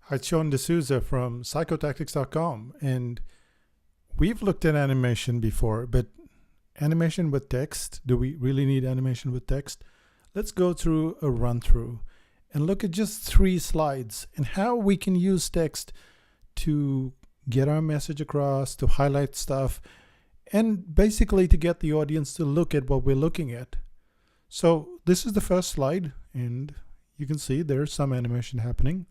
Hi, it's Sean D'Souza from psychotactics.com, and we've looked at animation before, but animation with text, do we really need animation with text? Let's go through a run through and look at just 3 slides and how we can use text to get our message across, to highlight stuff, and basically to get the audience to look at what we're looking at. So this is the first slide, and you can see there's some animation happening.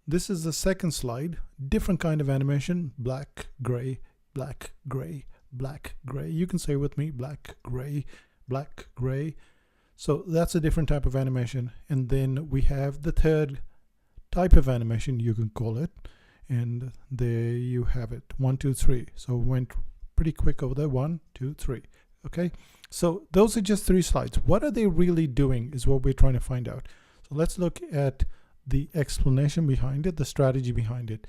This is the second slide, different kind of animation, black, gray, black, gray, black, gray. You can say with me, black, gray, black, gray. So that's a different type of animation. And then we have the third type of animation, you can call it. And there you have it, 1, 2, 3. So it went pretty quick over there, 1, 2, 3. Okay, so those are just 3 slides. What are they really doing is what we're trying to find out. So let's look at the explanation behind it, the strategy behind it.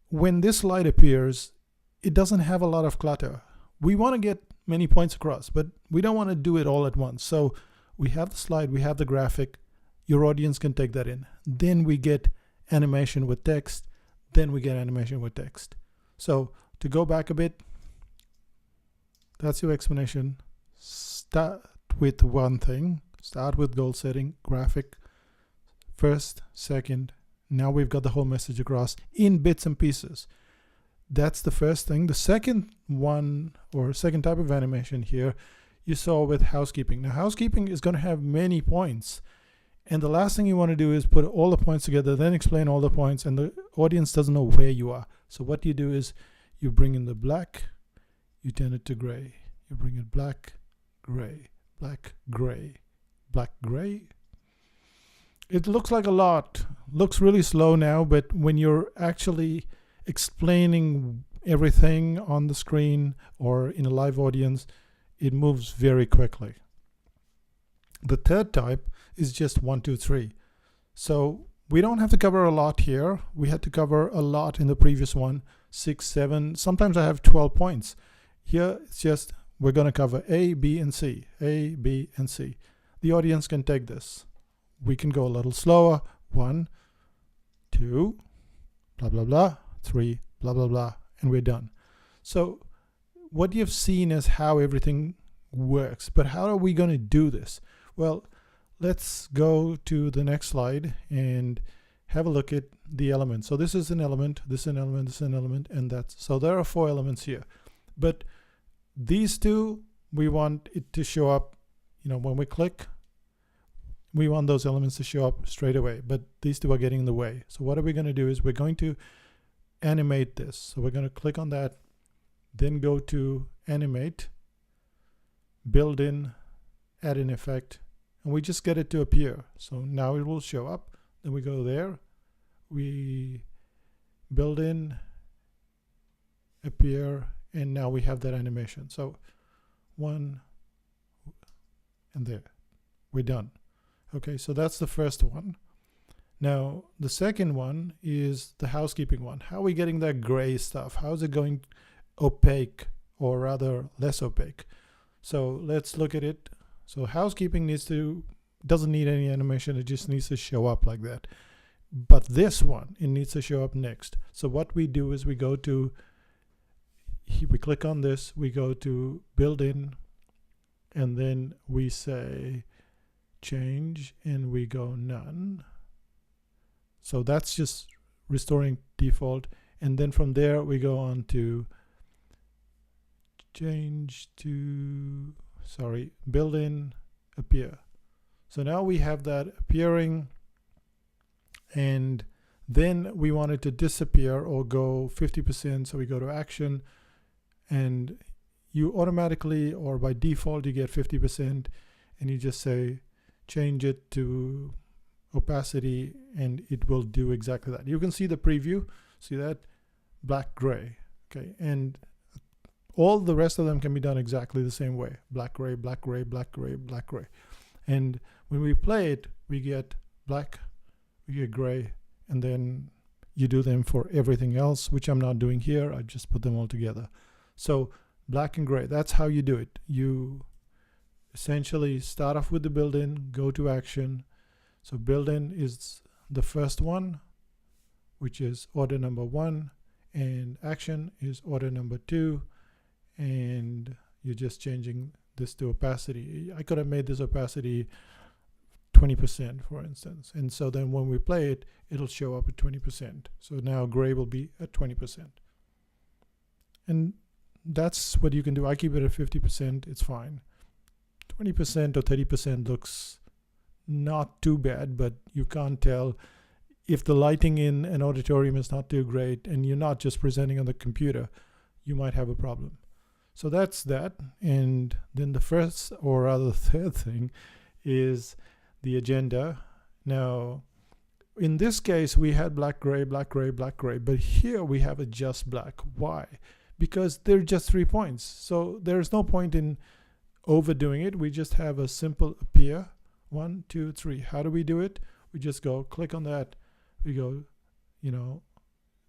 When this slide appears, it doesn't have a lot of clutter. We want to get many points across, but we don't want to do it all at once. So we have the slide, we have the graphic, your audience can take that in. Then we get animation with text, then we get animation with text. So to go back a bit, that's your explanation. Start with one thing, start with goal setting, graphic, first, second, now we've got the whole message across in bits and pieces. That's the first thing. The second one, or second type of animation here, you saw with housekeeping. Now housekeeping is going to have many points, and the last thing you want to do is put all the points together, then explain all the points, and the audience doesn't know where you are. So what you do is you bring in the black, you turn it to gray, you bring it black, gray, black, gray, black, gray. It looks like a lot, looks really slow now, but when you're actually explaining everything on the screen or in a live audience, it moves very quickly. The third type is just 1, 2, 3. So we don't have to cover a lot here. We had to cover a lot in the previous one, 6, 7, sometimes I have 12 points. Here it's just, we're going to cover A, B, and C, A, B, and C. The audience can take this. We can go a little slower, 1, 2, blah, blah, blah, 3, blah, blah, blah, and we're done. So what you've seen is how everything works, but how are we going to do this? Well, let's go to the next slide and have a look at the elements. So this is an element, this is an element, this is an element, and that's, so there are 4 elements here. But these 2, we want it to show up, when we click, we want those elements to show up straight away, but these 2 are getting in the way. So what are we going to do is we're going to animate this. So we're going to click on that, then go to animate, build in, add an effect, and we just get it to appear. So now it will show up. Then we go there, we build in, appear, and now we have that animation. So 1, and there, we're done. Okay, so that's the first one. Now, the second one is the housekeeping one. How are we getting that gray stuff? How is it going opaque, or rather less opaque? So let's look at it. So housekeeping doesn't need any animation. It just needs to show up like that. But this one, it needs to show up next. So what we do is we click on this, we go to build in, and then we say change, and we go none. So that's just restoring default, and then from there we go on to change to, build in, appear. So now we have that appearing, and then we want it to disappear or go 50%, so we go to action, and you automatically, or by default, you get 50%, and you just say change it to opacity, and it will do exactly that. You can see the preview, see that, black, gray, okay, and all the rest of them can be done exactly the same way, black, gray, black, gray, black, gray, black, gray. And when we play it, we get black, we get gray, and then you do them for everything else, which I'm not doing here. I just put them all together. So black and gray, that's how you do it. You essentially start off with the build-in, go to action. So build-in is the first one, which is order number 1, and action is order number 2, and you're just changing this to opacity. I could have made this opacity 20%, for instance, and so then when we play it, it'll show up at 20%. So now gray will be at 20%, and that's what you can do. I keep it at 50%. It's fine. 20% or 30% looks not too bad, but you can't tell if the lighting in an auditorium is not too great and you're not just presenting on the computer, you might have a problem. So that's that. And then the first, or rather the third thing, is the agenda. Now, in this case, we had black, gray, black, gray, black, gray, but here we have a just black. Why? Because they're just 3 points. So there's no point in overdoing it. We just have a simple appear. 1, 2, 3. How do we do it? We just go click on that. We go,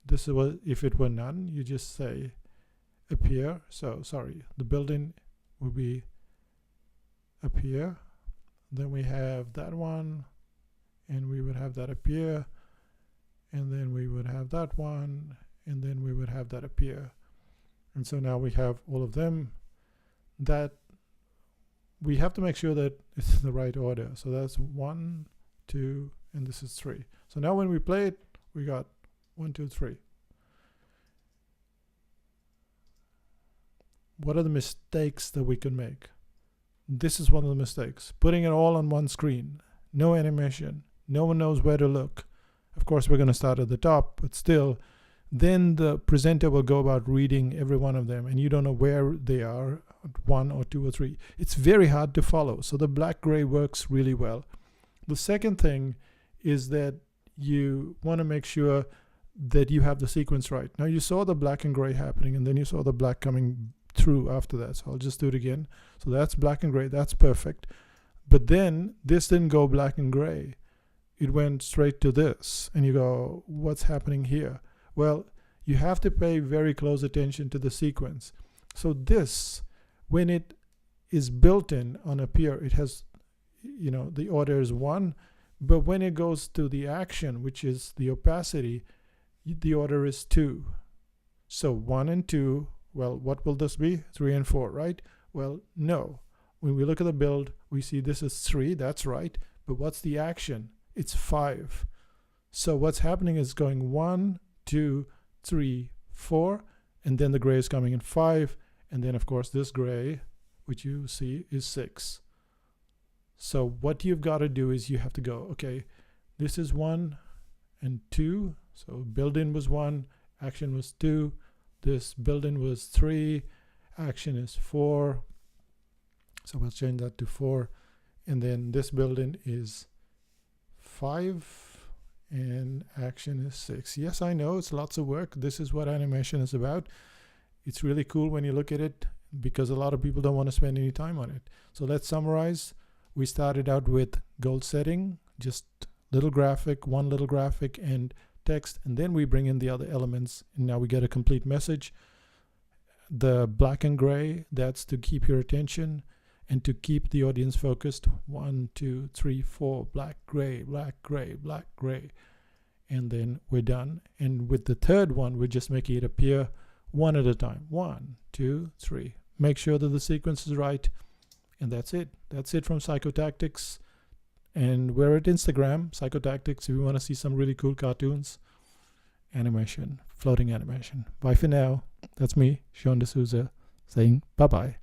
this is what, if it were none, you just say appear. So sorry, the building will be appear. Then we have that one, and we would have that appear, and then we would have that one, and then we would have that appear. And so now we have all of them. That we have to make sure that it's in the right order. So that's 1, 2, and this is 3. So now when we play it, we got 1, 2, 3. What are the mistakes that we can make? This is one of the mistakes. Putting it all on one screen. No animation. No one knows where to look. Of course, we're going to start at the top, but still, then the presenter will go about reading every one of them, and you don't know where they are, 1 or 2 or 3. It's very hard to follow. So the black-gray works really well. The second thing is that you want to make sure that you have the sequence right. Now you saw the black and gray happening, and then you saw the black coming through after that. So I'll just do it again. So that's black and gray. That's perfect. But then this didn't go black and gray. It went straight to this. And you go, what's happening here? Well, you have to pay very close attention to the sequence. So this, when it is built in on appear, it has, the order is 1. But when it goes to the action, which is the opacity, the order is 2. So 1 and 2, well, what will this be? 3 and 4, right? Well, no. When we look at the build, we see this is 3, that's right. But what's the action? It's 5. So what's happening is going 1, 2, 3, 4, and then the gray is coming in 5. And then, of course, this gray, which you see, is 6. So what you've got to do is you have to go, okay, this is 1 and 2. So build-in was 1, action was 2. This build-in was 3, action is 4. So we'll change that to 4. And then this build-in is 5, and action is 6. Yes, I know it's lots of work. This is what animation is about. It's really cool when you look at it, because a lot of people don't want to spend any time on it. So let's summarize. We started out with goal setting, just little graphic, one little graphic and text, and then we bring in the other elements, and now we get a complete message. The black and gray, that's to keep your attention and to keep the audience focused. 1, 2, 3, 4, black, gray, black, gray, black, gray, and then we're done. And with the third one, we're just making it appear one at a time. 1, 2, 3. Make sure that the sequence is right. And that's it. That's it from Psychotactics. And we're at Instagram, Psychotactics, if you want to see some really cool cartoons. Animation, floating animation. Bye for now. That's me, Sean D'Souza, saying bye-bye.